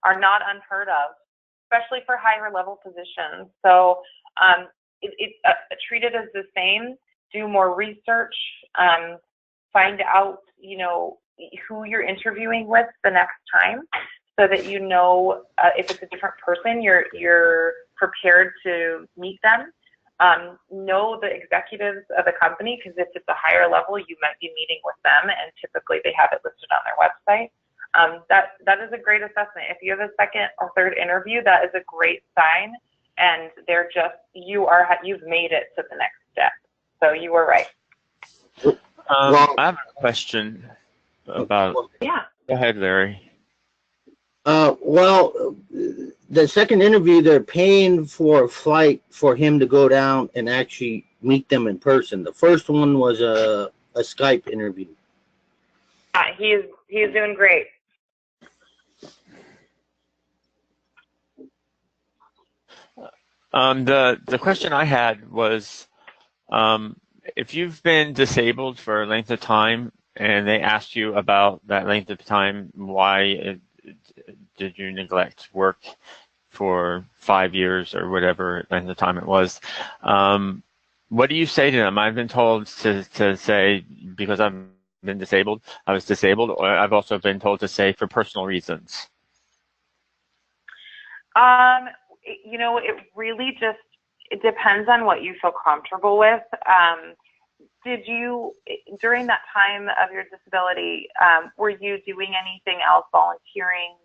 are not unheard of, especially for higher level positions. So treat it as the same. Do more research. Find out, who you're interviewing with the next time, so that you know if it's a different person, you're prepared to meet them. Know the executives of the company, because if it's a higher level, you might be meeting with them, and typically they have it listed on their website. That is a great assessment. If you have a second or third interview, that is a great sign, and you've made it to the next step. So you were right. I have a question about. Yeah. Go ahead, Larry. Well, the second interview, they're paying for a flight for him to go down and actually meet them in person. The first one was a Skype interview. He's doing great. The question I had was, if you've been disabled for a length of time and they asked you about that length of time, why did you neglect work for 5 years or whatever length of time it was? What do you say to them? I've been told to say, because I've been disabled, I was disabled, or I've also been told to say for personal reasons. It really just, it depends on what you feel comfortable with. Did you, during that time of your disability, were you doing anything else, volunteering,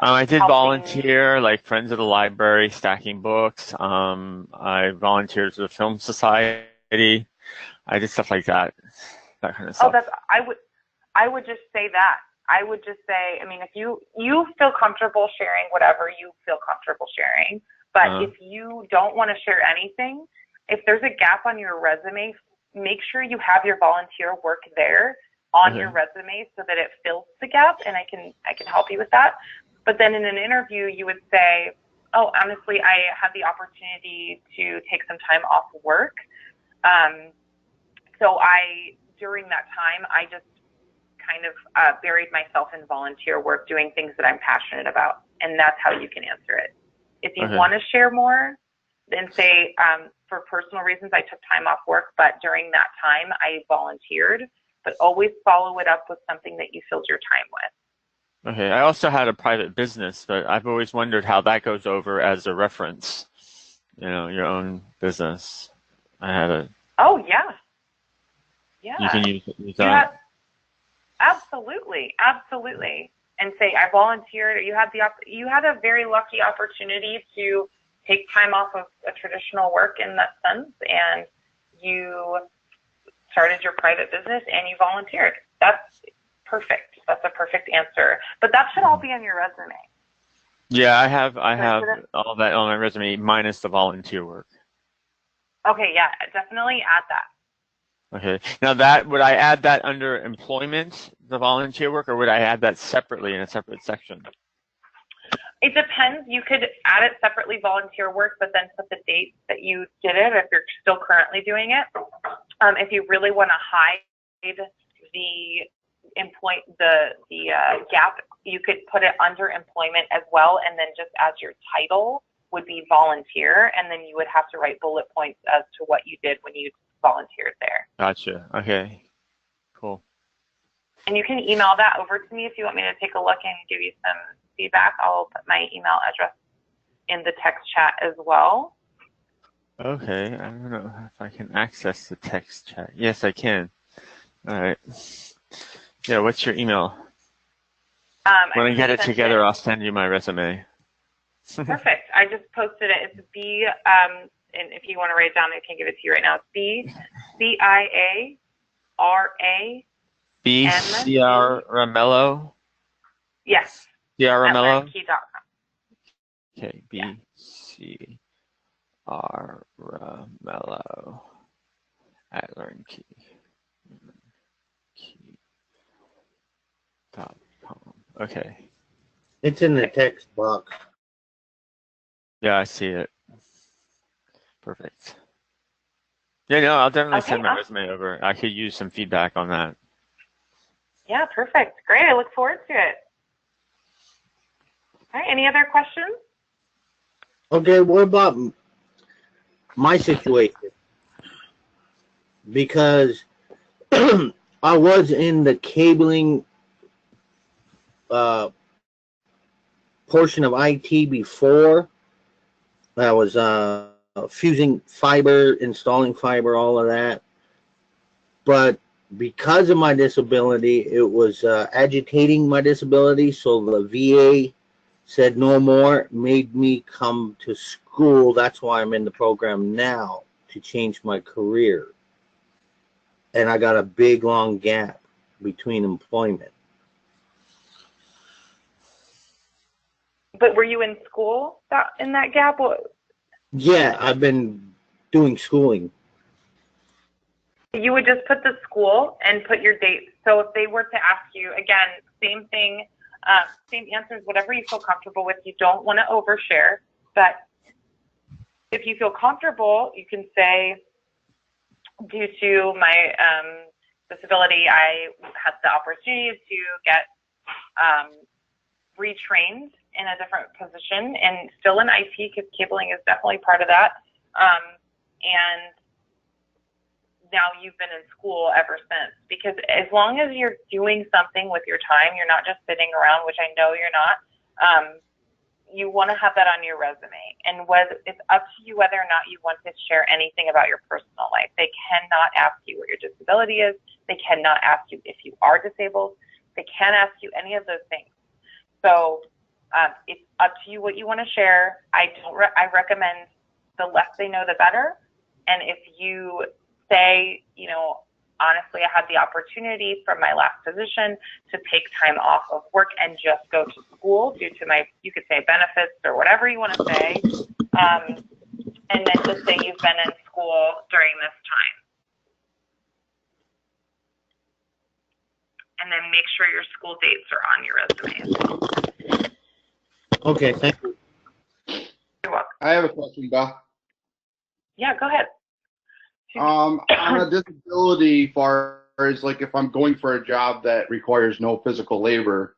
I did helping? volunteer, like Friends of the Library, stacking books. I volunteered to the Film Society. I did stuff like that kind of stuff. Oh, I would just say that. I would just say, I mean, if you feel comfortable sharing whatever you feel comfortable sharing, but if you don't want to share anything, if there's a gap on your resume, make sure you have your volunteer work there on your resume so that it fills the gap, and I can help you with that. But then in an interview, you would say, oh, honestly, I had the opportunity to take some time off work. So during that time, I just kind of buried myself in volunteer work, doing things that I'm passionate about. And that's how you can answer it. If you want to share more, then say, for personal reasons, I took time off work, but during that time, I volunteered. But always follow it up with something that you filled your time with. Okay, I also had a private business, but I've always wondered how that goes over as a reference, your own business. I had a... Oh, yeah. Yeah. You can use that. Absolutely. And say, I volunteered. You had a very lucky opportunity to take time off of a traditional work in that sense, and you started your private business and you volunteered. That's perfect. That's a perfect answer. But that should all be on your resume. Yeah, I have all that on my resume minus the volunteer work. Okay, yeah, definitely add that. Okay. Now would I add that under employment, the volunteer work, or would I add that separately in a separate section? It depends. You could add it separately, volunteer work, but then put the dates that you did it if you're still currently doing it. If you really want to hide the gap, you could put it under employment as well, and then just as your title would be volunteer, and then you would have to write bullet points as to what you did when you volunteered there. Gotcha. Okay. Cool. And you can email that over to me if you want me to take a look and give you some feedback. I'll put my email address in the text chat as well. Okay. I don't know if I can access the text chat. Yes, I can. All right. Yeah, what's your email? When I get it together, I'll send you my resume. Perfect. I just posted it. It's B, and if you want to write it down, I can give it to you right now. It's B-C-I-A-R-A. B-C-R Ramello? Yes. C-R Ramello? At LearnKey.com. Okay, B-C-R Ramello at LearnKey.com. Okay. It's in the text box. Yeah, I see it. Perfect. Yeah, no, I'll definitely send my resume over. I could use some feedback on that. Yeah, perfect. Great. I look forward to it. All right. Any other questions? Okay, what about my situation? Because I was in the cabling portion of IT before. I was fusing fiber, installing fiber, all of that. But because of my disability, it was agitating my disability. So the VA said no more, made me come to school. That's why I'm in the program now, to change my career. And I got a big, long gap between employment. But were you in school in that gap? Yeah, I've been doing schooling. You would just put the school and put your dates. So if they were to ask you, again, same thing, same answers, whatever you feel comfortable with. You don't want to overshare. But if you feel comfortable, you can say, due to my disability, I had the opportunity to get retrained in a different position, and still in IT, because cabling is definitely part of that. And now you've been in school ever since, because as long as you're doing something with your time, you're not just sitting around, which I know you're not. You want to have that on your resume, and it's up to you whether or not you want to share anything about your personal life. They cannot ask you what your disability is. They cannot ask you if you are disabled. They can't ask you any of those things. So It's up to you what you want to share. I recommend the less they know, the better. And if you say, honestly, I had the opportunity from my last position to take time off of work and just go to school due to you could say benefits or whatever you want to say. And then just say you've been in school during this time. And then make sure your school dates are on your resume as well. Okay, thank you. You're welcome. I have a question, Beth. Yeah, go ahead. On a disability, far as like if I'm going for a job that requires no physical labor,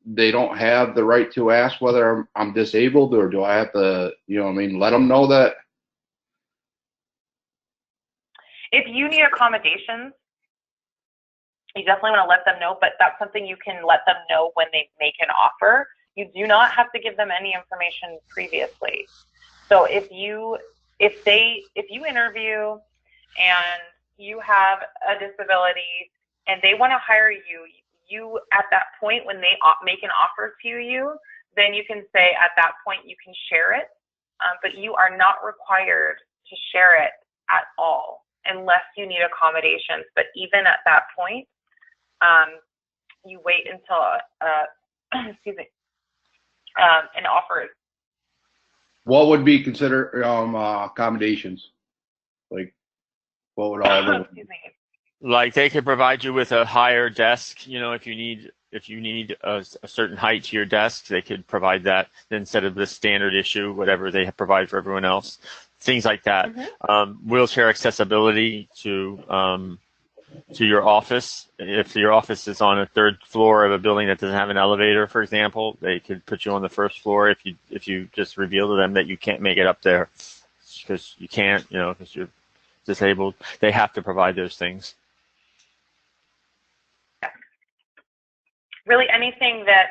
they don't have the right to ask whether I'm disabled, or do I have to, let them know that? If you need accommodations, you definitely want to let them know, but that's something you can let them know when they make an offer. You do not have to give them any information previously. So if you interview and you have a disability and they want to hire you at that point when they make an offer to you, then you can say at that point you can share it, but you are not required to share it at all unless you need accommodations. But even at that point, you wait until an offer is. What would be considered accommodations? Like, what would all the? Excuse me. Like they could provide you with a higher desk. If you need a certain height to your desk, they could provide that instead of the standard issue, whatever they provide for everyone else. Things like that. Mm-hmm. Wheelchair accessibility to your office. If your office is on a third floor of a building that doesn't have an elevator, for example, they could put you on the first floor if you just reveal to them that you can't make it up there because you can't, because you're disabled. They have to provide those things. Really anything that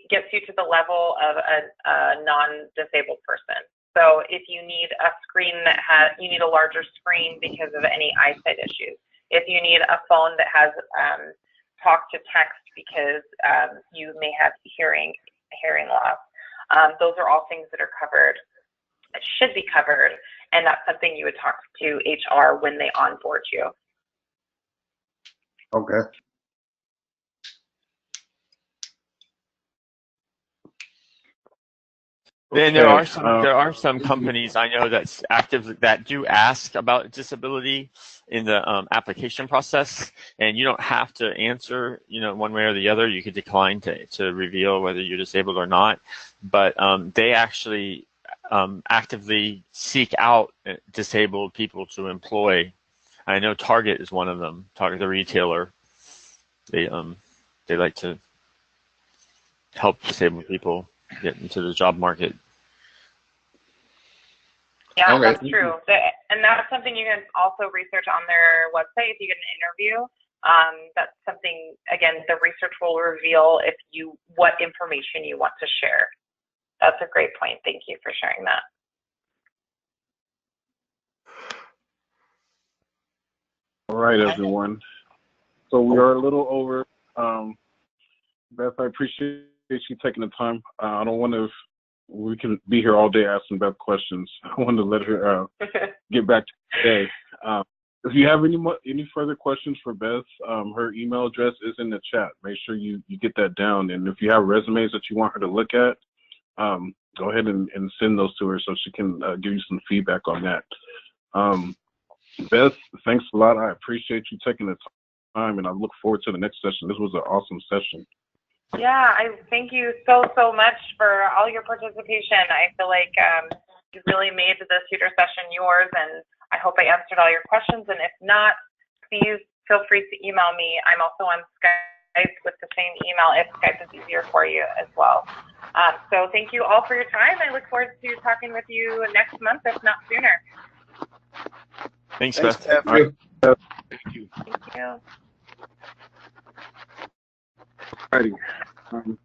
gets you to the level of a non-disabled person. So if you need a screen you need a larger screen because of any eyesight issues. If you need a phone that has talk to text because you may have hearing loss, those are all things that are covered. It should be covered, and that's something you would talk to HR when they onboard you. Okay. Then there are some companies I know that do ask about disability in the application process, and you don't have to answer one way or the other. You could decline to reveal whether you're disabled or not, but they actually actively seek out disabled people to employ. I know Target is one of them. Target, the retailer, they like to help disabled people get into the job market. Yeah, okay. That's true. And that's something you can also research on their website if you get an interview. That's something, again, the research will reveal what information you want to share. That's a great point. Thank you for sharing that. All right, everyone. So we are a little over. Beth, I appreciate you taking the time. I don't want to. We can be here all day asking Beth questions. I want to let her get back to today. If you have any further questions for Beth, her email address is in the chat. Make sure you get that down. And if you have resumes that you want her to look at, go ahead and send those to her so she can give you some feedback on that. Beth, thanks a lot. I appreciate you taking the time, and I look forward to the next session. This was an awesome session. Yeah, I thank you so much for all your participation. I feel like you really made the tutor session yours, and I hope I answered all your questions. And if not, please feel free to email me. I'm also on Skype with the same email if Skype is easier for you as well. So thank you all for your time. I look forward to talking with you next month, if not sooner. Thanks, Beth. Thank you. Thank you. Alrighty.